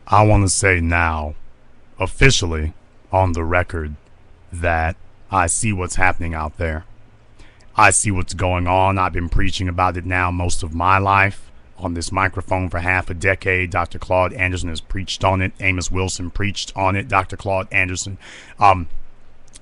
I want to say now, officially, on the record, that I see what's happening out there. I see what's going on. I've been preaching about it now most of my life on this microphone for half a decade. Dr. Claude Anderson has preached on it. Amos Wilson preached on it. Dr. Claude Anderson.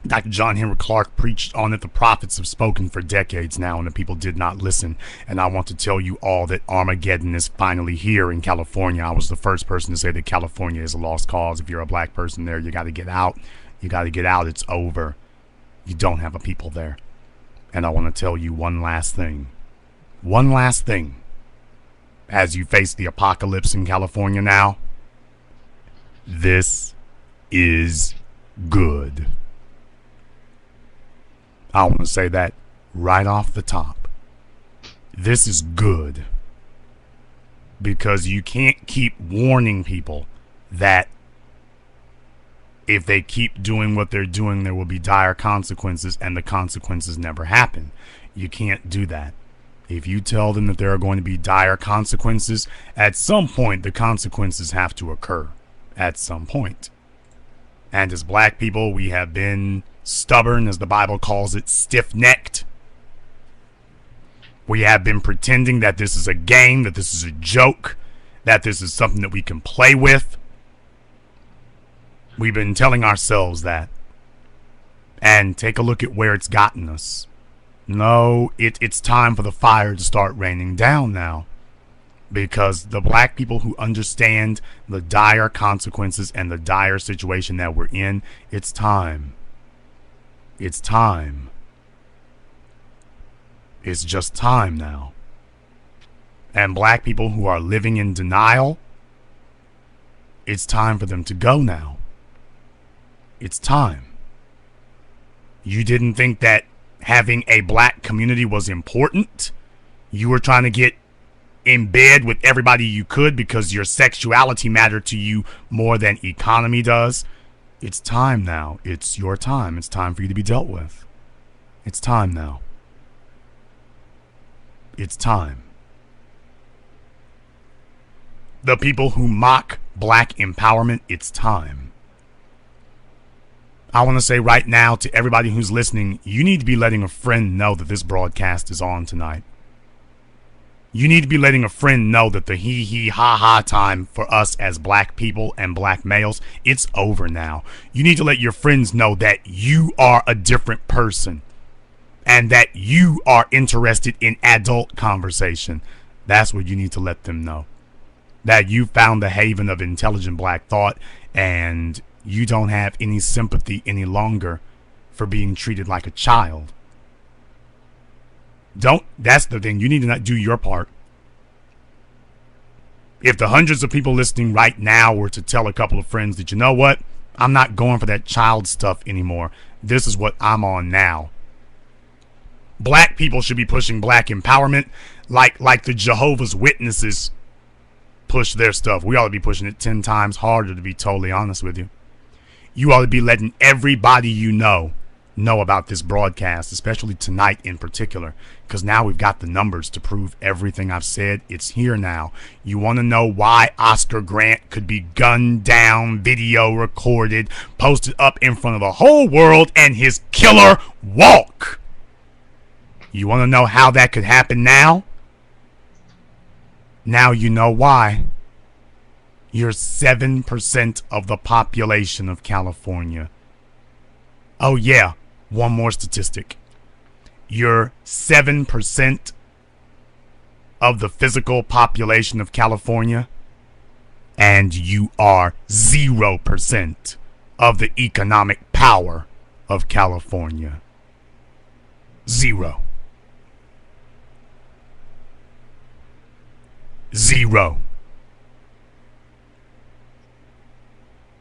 Dr. John Henry Clark preached on it. The prophets have spoken for decades now, and the people did not listen. And I want to tell you all that Armageddon is finally here in California. I was the first person to say that California is a lost cause. If you're a black person there, you got to get out. You got to get out. It's over. You don't have a people there. And I want to tell you one last thing. One last thing. As you face the apocalypse in California now, this is good. I want to say that right off the top. This is good. Because you can't keep warning people that if they keep doing what they're doing, there will be dire consequences, and the consequences never happen. You can't do that. If you tell them that there are going to be dire consequences, at some point the consequences have to occur. At some point. And as black people, we have been stubborn, as the Bible calls it, stiff-necked. We have been pretending that this is a game, that this is a joke, that this is something that we can play with. We've been telling ourselves that. And take a look at where it's gotten us. No, it's time for the fire to start raining down now. Because the black people who understand the dire consequences and the dire situation that we're in, it's time. It's time. It's just time now. And black people who are living in denial, it's time for them to go now. It's time. You didn't think that having a black community was important? You were trying to get in bed with everybody you could because your sexuality mattered to you more than economy does? It's time now. It's your time. It's time for you to be dealt with. It's time now. It's time. The people who mock black empowerment, it's time. I want to say right now to everybody who's listening, you need to be letting a friend know that this broadcast is on tonight. You need to be letting a friend know that the hee ha ha time for us as black people and black males, it's over now. You need to let your friends know that you are a different person and that you are interested in adult conversation. That's what you need to let them know. That you found the haven of intelligent black thought and you don't have any sympathy any longer for being treated like a child. That's the thing. You need to not do your part. If the hundreds of people listening right now were to tell a couple of friends that, you know what, I'm not going for that child stuff anymore. This is what I'm on now. Black people should be pushing black empowerment like the Jehovah's Witnesses push their stuff. We ought to be pushing it 10 times harder, to be totally honest with you. You ought to be letting everybody you know about this broadcast, especially tonight in particular, because now we've got the numbers to prove everything I've said. It's here now. You want to know why Oscar Grant could be gunned down, video recorded, posted up in front of the whole world, and his killer walk? You want to know how that could happen now? Now you know why. You're 7% of the population of California. Oh yeah, one more statistic. You're 7% of the physical population of California, and you are 0% of the economic power of California. 0. 0.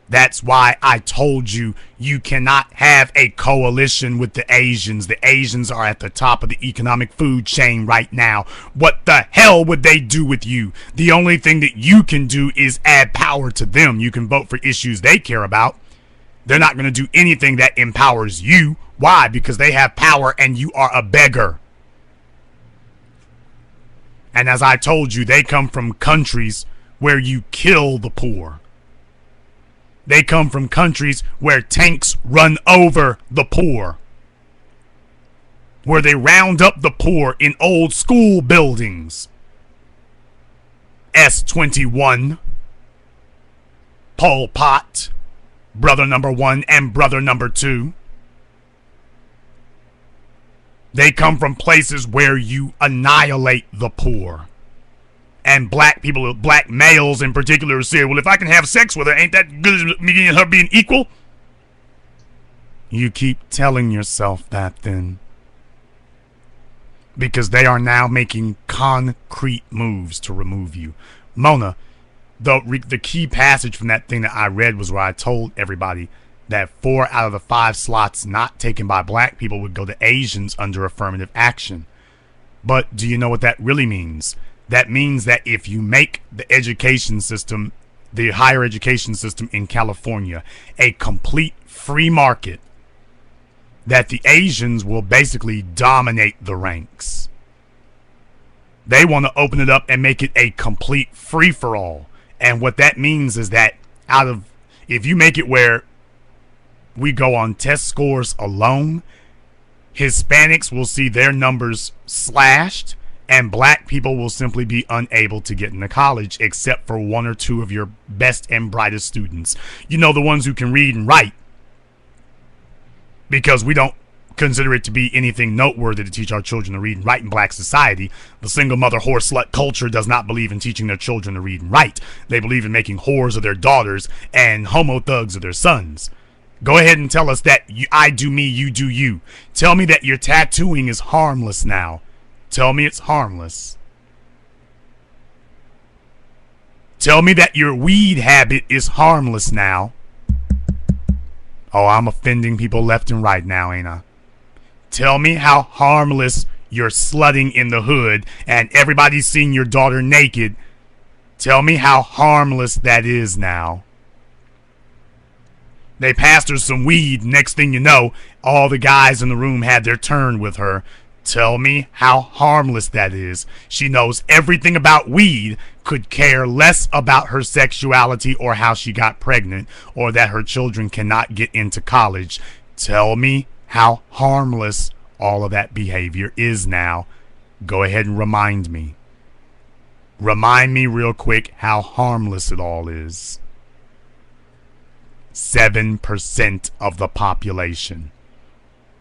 That's why I told you you cannot have a coalition with the Asians. The Asians are at the top of the economic food chain right now. What the hell would they do with you? The only thing that you can do is add power to them. You can vote for issues they care about. They're not going to do anything that empowers you. Why? Because they have power and you are a beggar. And as I told you, they come from countries where you kill the poor. They come from countries where tanks run over the poor, where they round up the poor in old school buildings. S-21, Pol Pot, brother number 1 and brother number 2. They come from places where you annihilate the poor. And black people, black males in particular, say, well, if I can have sex with her, ain't that good as me and her being equal? You keep telling yourself that then. Because they are now making concrete moves to remove you. Mona, the key passage from that thing that I read was where I told everybody that 4 out of the 5 slots not taken by black people would go to Asians under affirmative action. But do you know what that really means? That means that if you make the education system, the higher education system in California, a complete free market, that the Asians will basically dominate the ranks. They want to open it up and make it a complete free-for-all. And what that means is that if you make it where we go on test scores alone, Hispanics will see their numbers slashed, and black people will simply be unable to get into college except for 1 or 2 of your best and brightest students. You know, the ones who can read and write. Because we don't consider it to be anything noteworthy to teach our children to read and write in black society. The single mother whore slut culture does not believe in teaching their children to read and write. They believe in making whores of their daughters and homo thugs of their sons. Go ahead and tell us that I do me, you do you. Tell me that your tattooing is harmless now. Tell me it's harmless. Tell me that your weed habit is harmless now. Oh, I'm offending people left and right now, ain't I? Tell me how harmless your slutting in the hood and everybody's seeing your daughter naked. Tell me how harmless that is now. They passed her some weed. Next thing you know, all the guys in the room had their turn with her. Tell me how harmless that is. She knows everything about weed, could care less about her sexuality or how she got pregnant or that her children cannot get into college. Tell me how harmless all of that behavior is now. Go ahead and remind me. Remind me real quick how harmless it all is. 7% of the population.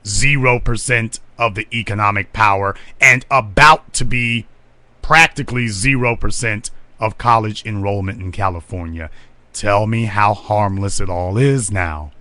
0% of the economic power, and about to be practically 0% of college enrollment in California. Tell me how harmless it all is now.